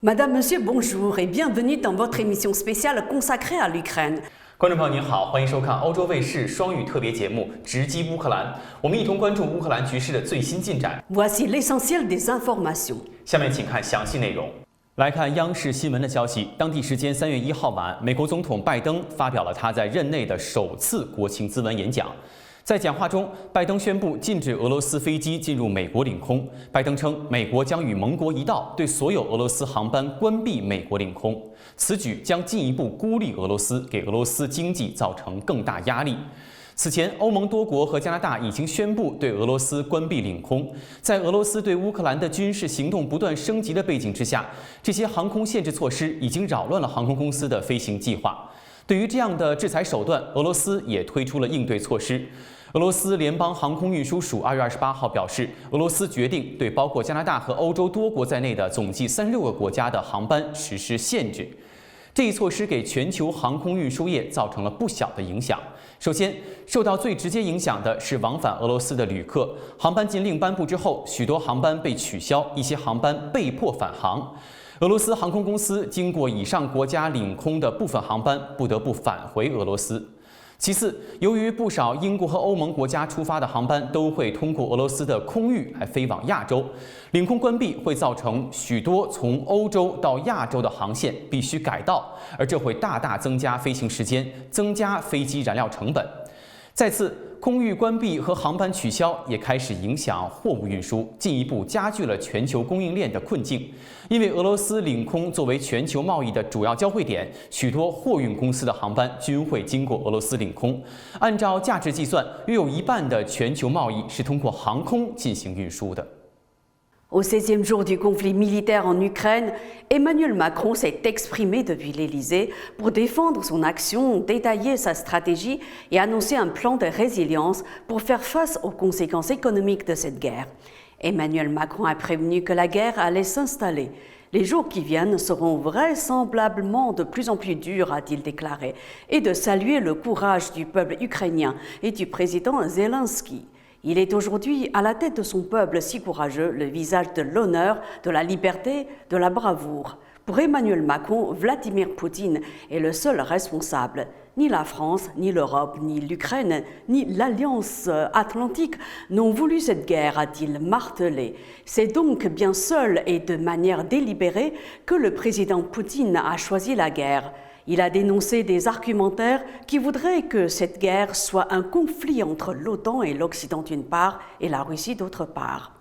Madame, Monsieur, bonjour et bienvenue dans votre émission spéciale consacrée à l'Ukraine. 观众朋友您好，欢迎收看欧洲卫视双语特别节目《直击乌克兰》，我们一同关注乌克兰局势的最新进展。Voici l'essentiel des informations。下面请看详细内容。来看央视新闻的消息，当地时间3月1号晚，美国总统拜登发表了他在任内的首次国情咨文演讲。 在讲话中，拜登宣布禁止俄罗斯飞机进入美国领空。拜登称，美国将与盟国一道，对所有俄罗斯航班关闭美国领空。此举将进一步孤立俄罗斯，给俄罗斯经济造成更大压力。此前，欧盟多国和加拿大已经宣布对俄罗斯关闭领空。在俄罗斯对乌克兰的军事行动不断升级的背景之下，这些航空限制措施已经扰乱了航空公司的飞行计划。对于这样的制裁手段，俄罗斯也推出了应对措施。 俄罗斯联邦航空运输署2月28号表示，俄罗斯决定对包括加拿大和欧洲多国在内的总计36个国家的航班实施限制。这一措施给全球航空运输业造成了不小的影响。首先，受到最直接影响的是往返俄罗斯的旅客。航班禁令颁布之后，许多航班被取消，一些航班被迫返航。 俄罗斯航空公司经过以上国家领空的部分航班不得不返回俄罗斯。其次，由于不少英国和欧盟国家出发的航班都会通过俄罗斯的空域来飞往亚洲，领空关闭会造成许多从欧洲到亚洲的航线必须改道，而这会大大增加飞行时间，增加飞机燃料成本。再次， 空域关闭和航班取消也开始影响货物运输，进一步加剧了全球供应链的困境。因为俄罗斯领空作为全球贸易的主要交汇点，许多货运公司的航班均会经过俄罗斯领空。按照价值计算，约有一半的全球贸易是通过航空进行运输的。 Au 16e jour du conflit militaire en Ukraine, Emmanuel Macron s'est exprimé depuis l'Élysée pour défendre son action, détailler sa stratégie et annoncer un plan de résilience pour faire face aux conséquences économiques de cette guerre. Emmanuel Macron a prévenu que la guerre allait s'installer. Les jours qui viennent seront vraisemblablement de plus en plus durs, a-t-il déclaré, et de saluer le courage du peuple ukrainien et du président Zelensky. Il est aujourd'hui à la tête de son peuple si courageux, le visage de l'honneur, de la liberté, de la bravoure. Pour Emmanuel Macron, Vladimir Poutine est le seul responsable. Ni la France, ni l'Europe, ni l'Ukraine, ni l'Alliance Atlantique n'ont voulu cette guerre, a-t-il martelé. C'est donc bien seul et de manière délibérée que le président Poutine a choisi la guerre. Il a dénoncé des argumentaires qui voudraient que cette guerre soit un conflit entre l'OTAN et l'Occident d'une part et la Russie d'autre part.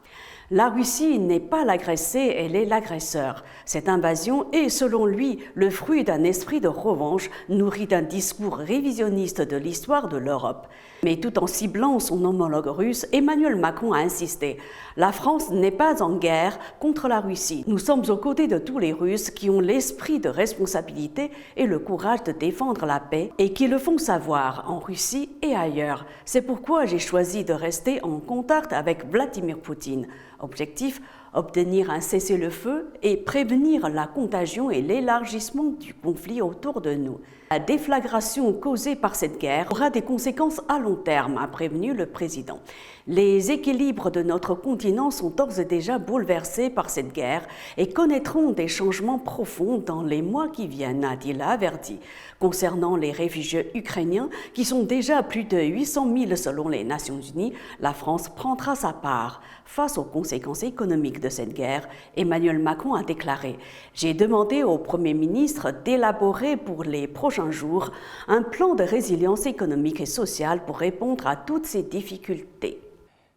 La Russie n'est pas l'agressée, elle est l'agresseur. Cette invasion est, selon lui, le fruit d'un esprit de revanche nourri d'un discours révisionniste de l'histoire de l'Europe. Mais tout en ciblant son homologue russe, Emmanuel Macron a insisté. La France n'est pas en guerre contre la Russie. Nous sommes aux côtés de tous les Russes qui ont l'esprit de responsabilité et le courage de défendre la paix et qui le font savoir en Russie et ailleurs. C'est pourquoi j'ai choisi de rester en contact avec Vladimir Poutine. Objectif, obtenir un cessez-le-feu et prévenir la contagion et l'élargissement du conflit autour de nous. La déflagration causée par cette guerre aura des conséquences à long terme, a prévenu le président. Les équilibres de notre continent sont d'ores et déjà bouleversés par cette guerre et connaîtront des changements profonds dans les mois qui viennent, a-t-il averti. Concernant les réfugiés ukrainiens, qui sont déjà plus de 800 000 selon les Nations Unies, la France prendra sa part. Face aux conséquences économiques de cette guerre, Emmanuel Macron a déclaré « J'ai demandé au Premier ministre d'élaborer pour les prochains jours un plan de résilience économique et sociale pour répondre à toutes ces difficultés. »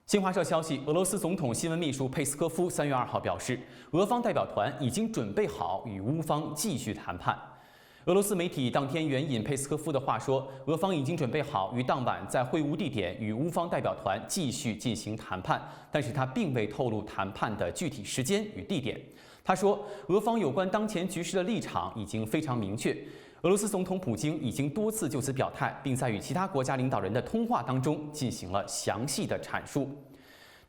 新华社消息，俄罗斯总统新闻秘书佩斯科夫3月2号表示，俄方代表团已经准备好与乌方继续谈判。俄罗斯媒体当天援引佩斯科夫的话说，俄方已经准备好于当晚在会晤地点与乌方代表团继续进行谈判，但是他并未透露谈判的具体时间与地点。他说，俄方有关当前局势的立场已经非常明确。 俄罗斯总统普京已经多次就此表态，并在与其他国家领导人的通话当中进行了详细的阐述。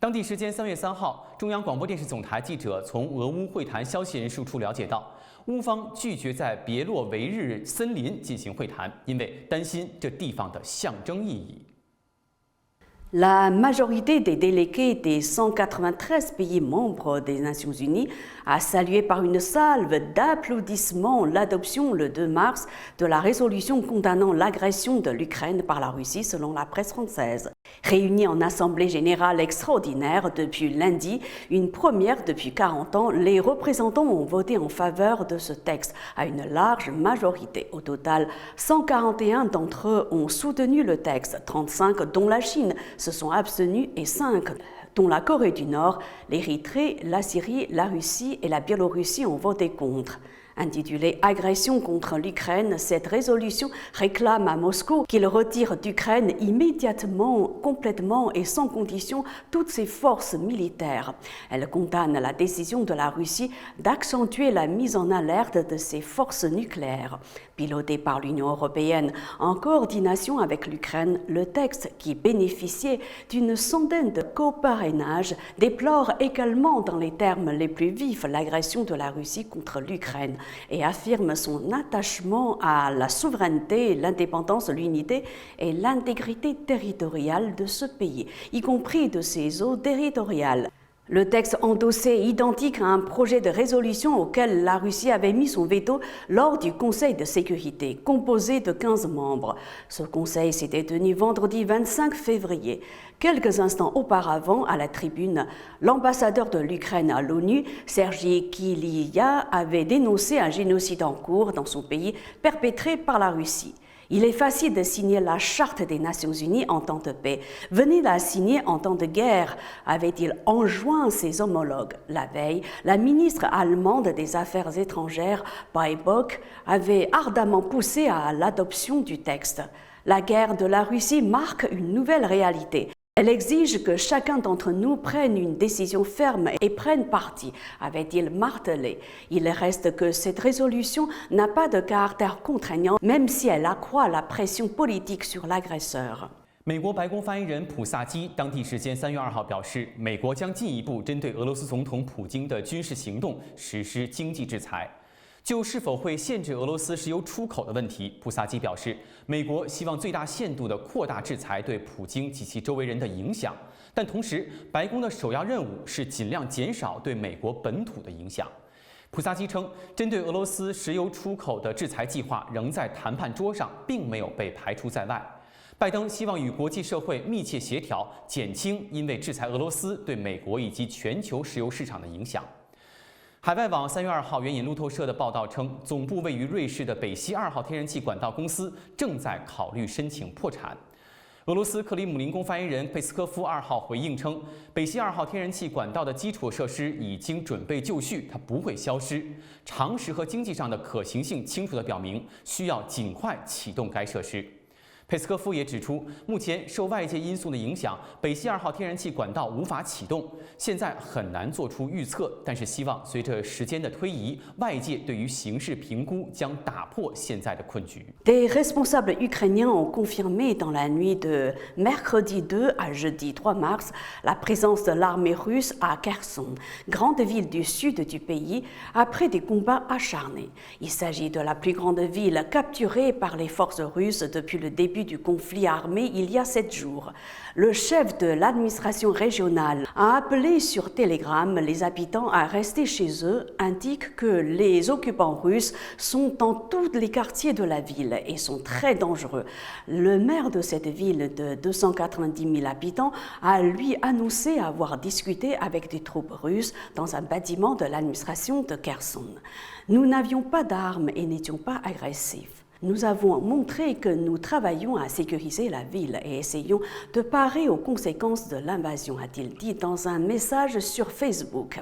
当地时间3月3号，中央广播电视总台记者从俄乌会谈消息人士处了解到，乌方拒绝在别洛维日森林进行会谈，因为担心这地方的象征意义。La majorité des délégués des 193 pays membres des Nations Unies a salué par une salve d'applaudissements l'adoption le 2 mars de la résolution condamnant l'agression de l'Ukraine par la Russie selon la presse française. Réunis en assemblée générale extraordinaire depuis lundi, une première depuis 40 ans, les représentants ont voté en faveur de ce texte à une large majorité. Au total, 141 d'entre eux ont soutenu le texte, 35 dont la Chine se sont abstenus et 5 dont la Corée du Nord, l'Érythrée, la Syrie, la Russie et la Biélorussie ont voté contre. Intitulée « Agression contre l'Ukraine », cette résolution réclame à Moscou qu'il retire d'Ukraine immédiatement, complètement et sans condition toutes ses forces militaires. Elle condamne la décision de la Russie d'accentuer la mise en alerte de ses forces nucléaires. Piloté par l'Union européenne en coordination avec l'Ukraine, le texte, qui bénéficiait d'une centaine de coparrainages, déplore également dans les termes les plus vifs l'agression de la Russie contre l'Ukraine et affirme son attachement à la souveraineté, l'indépendance, l'unité et l'intégrité territoriale de ce pays, y compris de ses eaux territoriales. Le texte endossé est identique à un projet de résolution auquel la Russie avait mis son veto lors du Conseil de sécurité, composé de 15 membres. Ce conseil s'était tenu vendredi 25 février. Quelques instants auparavant, à la tribune, l'ambassadeur de l'Ukraine à l'ONU, Sergei Kylya, avait dénoncé un génocide en cours dans son pays perpétré par la Russie. Il est facile de signer la Charte des Nations Unies en temps de paix. Venez la signer en temps de guerre, avait-il enjoint ses homologues. La veille, la ministre allemande des Affaires étrangères, Baerbock, avait ardemment poussé à l'adoption du texte. La guerre de la Russie marque une nouvelle réalité. Elle exige que chacun d'entre nous prenne une décision ferme et prenne parti, avait-il martelé. Il reste que cette résolution n'a pas de caractère contraignant, même si elle accroît la pression politique sur l'agresseur. 美国白宫发言人普萨基当地时间3月2号表示，美国将进一步针对俄罗斯总统普京的军事行动实施经济制裁。就是否会限制俄罗斯石油出口的问题，普萨基表示，美国希望最大限度地扩大制裁对普京及其周围人的影响，但同时，白宫的首要任务是尽量减少对美国本土的影响。普萨基称，针对俄罗斯石油出口的制裁计划仍在谈判桌上，并没有被排除在外。拜登希望与国际社会密切协调，减轻因为制裁俄罗斯对美国以及全球石油市场的影响。海外网3月2号援引路透社的报道称，总部位于瑞士的北溪2号天然气管道公司正在考虑申请破产。俄罗斯克里姆林宫发言人佩斯科夫2号回应称，北溪2号天然气管道的基础设施已经准备就绪，它不会消失。常识和经济上的可行性清楚地表明，需要尽快启动该设施。佩斯科夫也指出，目前受外界因素的影响，北溪2号天然气管道无法启动，现在很难做出预测。但是希望随着时间的推移，外界对于形势评估将打破现在的困局。Des responsables ukrainiens ont confirmé dans la nuit de mercredi 2 à jeudi 3 mars la présence de l'armée russe à Kherson, grande ville du sud du pays, après des combats acharnés. Il s'agit de la plus grande ville capturée par les forces russes depuis le début du conflit armé il y a 7 jours. Le chef de l'administration régionale a appelé sur Telegram les habitants à rester chez eux, indique que les occupants russes sont dans tous les quartiers de la ville et sont très dangereux. Le maire de cette ville de 290 000 habitants a lui annoncé avoir discuté avec des troupes russes dans un bâtiment de l'administration de Kherson. Nous n'avions pas d'armes et n'étions pas agressifs. Nous avons montré que nous travaillons à sécuriser la ville et essayons de parer aux conséquences de l'invasion, a-t-il dit dans un message sur Facebook.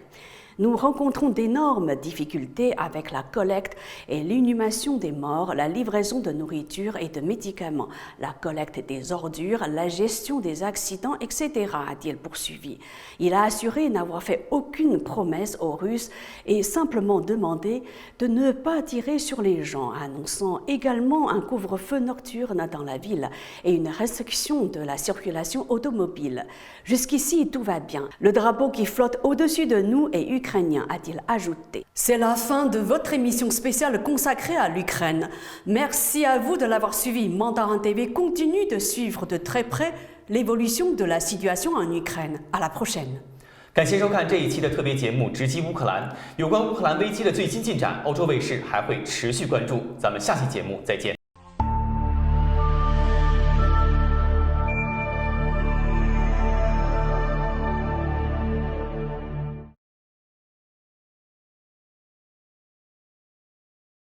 Nous rencontrons d'énormes difficultés avec la collecte et l'inhumation des morts, la livraison de nourriture et de médicaments, la collecte des ordures, la gestion des accidents, etc., a-t-il poursuivi. Il a assuré n'avoir fait aucune promesse aux Russes et simplement demandé de ne pas tirer sur les gens, annonçant également un couvre-feu nocturne dans la ville et une restriction de la circulation automobile. Jusqu'ici, tout va bien. Le drapeau qui flotte au-dessus de nous est ukrainien, a-t-il ajouté. C'est la fin de votre émission spéciale consacrée à l'Ukraine. Merci à vous de l'avoir suivi. Mandarin TV continue de suivre de très près l'évolution de la situation en Ukraine. À la prochaine. 感谢收看这一期的特别节目《直击乌克兰》，有关乌克兰危机的最新进展，欧洲卫视还会持续关注。咱们下期节目再见。